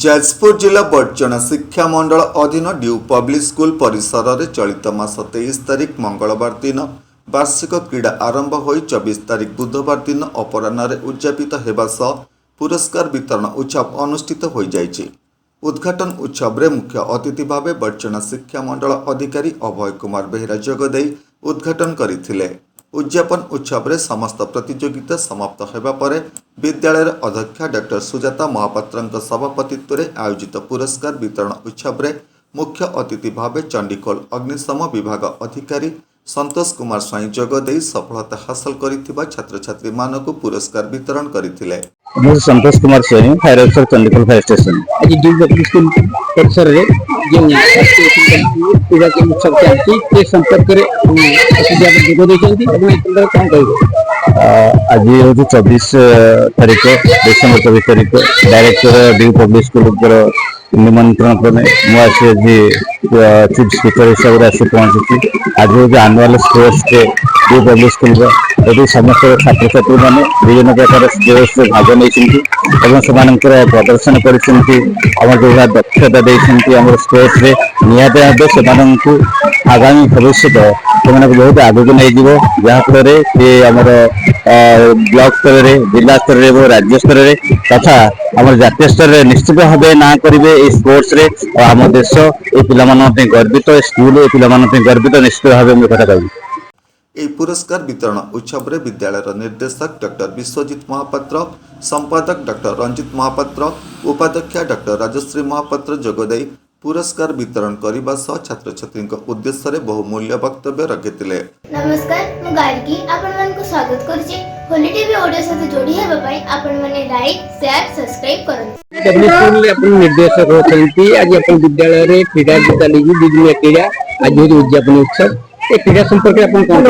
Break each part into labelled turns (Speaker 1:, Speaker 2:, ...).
Speaker 1: ଯାଜପୁର ଜିଲ୍ଲା ବର୍ଚଣା ଶିକ୍ଷା ମଣ୍ଡଳ ଅଧୀନ ଡ୍ୟୁ ପବ୍ଲିକ୍ ସ୍କୁଲ ପରିସରରେ ଚଳିତ ମାସ 23 ତାରିଖ ମଙ୍ଗଳବାର ଦିନ ବାର୍ଷିକ କ୍ରୀଡ଼ା ଆରମ୍ଭ ହୋଇ 24 ତାରିଖ ବୁଧବାର ଦିନ ଅପରାହ୍ନରେ ଉଦ୍ଯାପିତ ହେବା ସହ ପୁରସ୍କାର ବିତରଣ ଉତ୍ସବ ଅନୁଷ୍ଠିତ ହୋଇଯାଇଛି। ଉଦ୍ଘାଟନ ଉତ୍ସବରେ ମୁଖ୍ୟ ଅତିଥି ଭାବେ ବର୍ଚଣା ଶିକ୍ଷା ମଣ୍ଡଳ ଅଧିକାରୀ ଅଭୟ କୁମାର ବେହେରା ଯୋଗଦେଇ ଉଦ୍ଘାଟନ କରିଥିଲେ। उद्यापन उत्सव में समस्त प्रतियोगिता समाप्त होगा पर विद्यालय अध्यक्षा डॉ सुजाता महापात्र सभापतित्व में आयोजित पुरस्कार वितरण उत्सव में मुख्य अतिथि भाव चंडीखोल अग्निशम विभाग अधिकारी संतोष कुमार स्वाई जोगदे सफलता हासिल कर छात्र छात्री मानक पुरस्कार वितरण करते।
Speaker 2: Santosh Kumar Swain fire officer Chandikhol fire station आज ड्यू पब्लिक स्कूल परिसर में जो क्रीड़ा उत्सव चलती संपर्क आज हूँ 24 तारीख डिसेम्बर 24 तारीख डायरेक्टर ड्यू पब्लिक स्कूल निमंत्रण क्रमे मुझे चीफ स्पीकर हिसाब से आसी पहुंची। आज हूँ annual sports day due public school ये समस्त छात्र छात्री मैंने विभिन्न प्रकार स्पोर्ट्स भाग नहीं प्रदर्शन कर दक्षता देम स्पोर्ट्स निहत से आगामी भविष्य से बहुत आगक नहीं जहाँफल आमर ब्लॉक स्तर में जिला स्तर में राज्य स्तर में तथा आम जातीय स्तर में निश्चित भाव ना करेंगे स्पोर्ट्स रे आम देश ये पिला गर्वित स्कूल ये पिला गर्वित निश्चित भाव में कथा कहूँ।
Speaker 1: यह पुरस्कार वितरण उत्सव में विद्यालय निर्देशक डॉ विश्वजित महापात्र, संपादक डॉ रंजित महापात्र, उपाध्यक्षा डॉ राजश्री महापात्र जोगदे पुरस्कार वितरण करने सह छात्र छात्री उद्देश्य बहुमूल्य वक्तव्य रखिते।
Speaker 3: नमस्कार, मु गार्गी आपण मन को स्वागत करछि। होली टीवी ऑडियो साथ जोड़ी हेबा पई आपण माने लाइक शेयर सब्सक्राइब करन।
Speaker 2: पब्लिक स्कूल रे अपन निर्देशक होचंती। आज अपन विद्यालय रे क्रीड़ा चली विभिन्न क्रीड़ा आज हो उद्यापन उत्सव ए क्रीड़ा संपर्क अपन कोन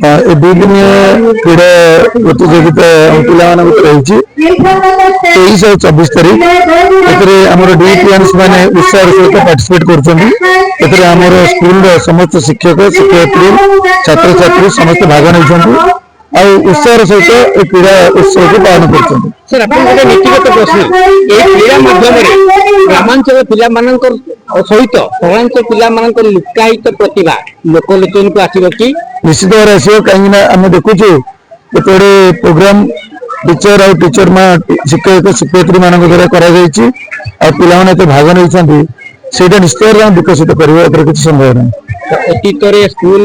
Speaker 2: ए विभिन्न क्रीड़ा प्रतियोगिता पिला मानन को रहिछि 23 और 24 तारीख एतरे हमर डीपीएनस माने उत्साह सहित पार्टिसिपेट करछन्ती। एतरे हमर स्कूल रे समस्त शिक्षक शिक्षयित्री छात्र छात्री समस्त भाग नै और उत्साह सहित क्रीड़ा उत्सव को पालन कर। सर आप व्यक्तिगत प्रश्न ये क्रीड़ा माध्यम ग्रामांचल पिला सहित सहरांचल पिला लुकायित प्रतिभा लोकलोचन को आसो कि निश्चित भाव आसो कहीं आम देखुचु एपटे प्रोग्राम टीचर और टीचर माँ शिक्षक शिक्षयित्री मान द्वारा कर भाग नहीं से निश्चित भाव विकसित कर किसी संभव ना। अतीत स्कूल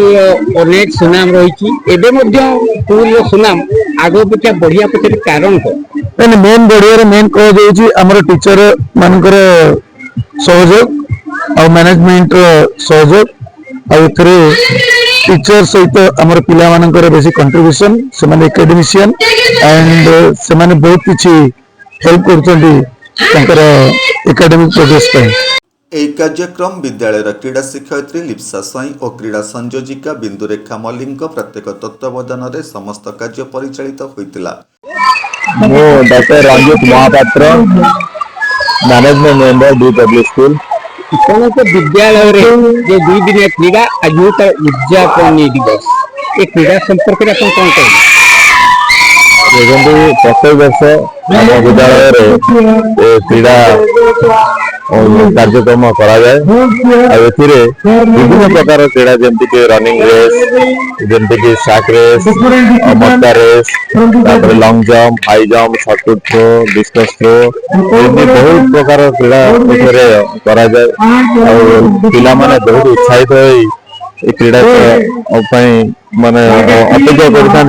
Speaker 2: अनेक सुनाम रही स्कूल सुनाम आग अपेक्षा बढ़िया पचर कारण कौन मेन बढ़िया मेन कह आमर टीचर मान सहयोग और मैनेजमेंट सहयोग और टीचर सहित आमर पिला मानकर बेसी कंट्रीब्यूशन से एकेडमिशियन एंड से बहुत किसी हेल्प कर एकेडमिक प्रोग्रेस
Speaker 1: यह कार्यक्रम विद्यालय क्रीड़ा शिक्षयित्री लिप्सा स्वाई और क्रीड़ा संयोजिका बिंदुरेखा मल्लिक प्रत्येक तत्वावधान में समस्त कार्य परिचालित होता।
Speaker 2: डॉ रंजित महापात्र मैनेजमेंट मेंबर ड्यू पब्लिक स्कूल विद्यालय जो 2 दिन क्रीड़ा आज उद्यापन दिवस ये क्रीड़ा संपर्क में कौन कहेंगे? प्रत्येक वर्ष आम विद्यालय क्रीड़ा कार्यक्रम कराए विभिन्न प्रकार क्रीड़ा जमीक रनिंग रेस जमीक साक रेस मस्का race long jump high jump shot put throw discus throw बहुत प्रकार क्रीड़ा कराए पिला माने बहुत उत्साहित हो क्रीड़ा माने अपेक्षा करता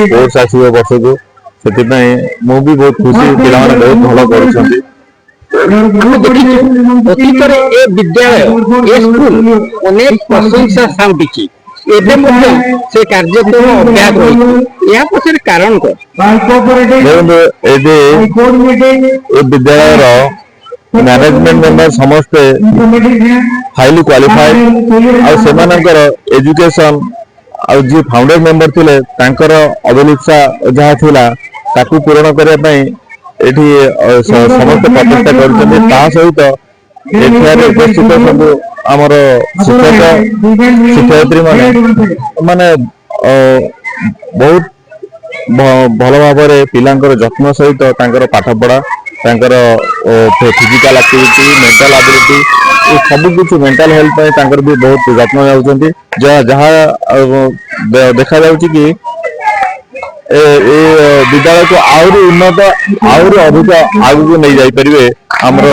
Speaker 2: स्पोर्ट्स आसो वर्ष को से भी बहुत खुशी पिला बहुत भल कर अतीत विद्यालय स्कूल अनेक प्रशंसा साउंटी से कार्यक्रम अभ्यास रही पचर कारण विद्यालय मैनेजमेंट मेंबर समस्ते हाईली क्वालिफाइड और एजुकेशन और जी फाउंडर मेंबर थिले अभिलिप्सा जहाँ थिला ताकू पूरण करने समस्त प्रचेषा कर सहित उपस्थित सब आमर शिक्षक शिक्षयित्री माने बहुत भल भाव पिला जत्न सहित पाठ पढ़ा
Speaker 4: ତାଙ୍କର ଫିଜିକାଲ ଆକ୍ଟିଭିଟି ମେଣ୍ଟାଲ ଆବିଲିଟି ଏ ସବୁ କିଛି ମେଣ୍ଟାଲ ହେଲ୍ଥ ପାଇଁ ତାଙ୍କର ବି ବହୁତ ଯତ୍ନ ନେଉଛନ୍ତି ଯାହା ଦେଖାଯାଉଛି କି ଏ ବିଦ୍ୟାଳୟକୁ ଆହୁରି ଉନ୍ନତ ଆହୁରି ଅଧିକ ଆଗକୁ ନେଇ ଯାଇପାରିବେ ଆମର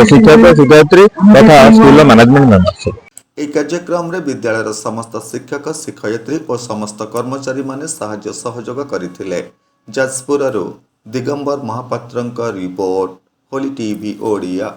Speaker 4: ଶିକ୍ଷକ ଶିକ୍ଷୟିତ୍ରୀ ତଥା ସ୍କୁଲର ମ୍ୟାନେଜମେଣ୍ଟ ମେମ୍ବରସିପ୍।
Speaker 1: ଏହି କାର୍ଯ୍ୟକ୍ରମରେ ବିଦ୍ୟାଳୟର ସମସ୍ତ ଶିକ୍ଷକ ଶିକ୍ଷୟିତ୍ରୀ ଓ ସମସ୍ତ କର୍ମଚାରୀମାନେ ସାହାଯ୍ୟ ସହଯୋଗ କରିଥିଲେ। ଯାଜପୁରରୁ ଦିଗମ୍ବର ମହାପାତ୍ରଙ୍କ ରିପୋର୍ଟ, ହୋଲି ଟିଭି ଓଡ଼ିଆ।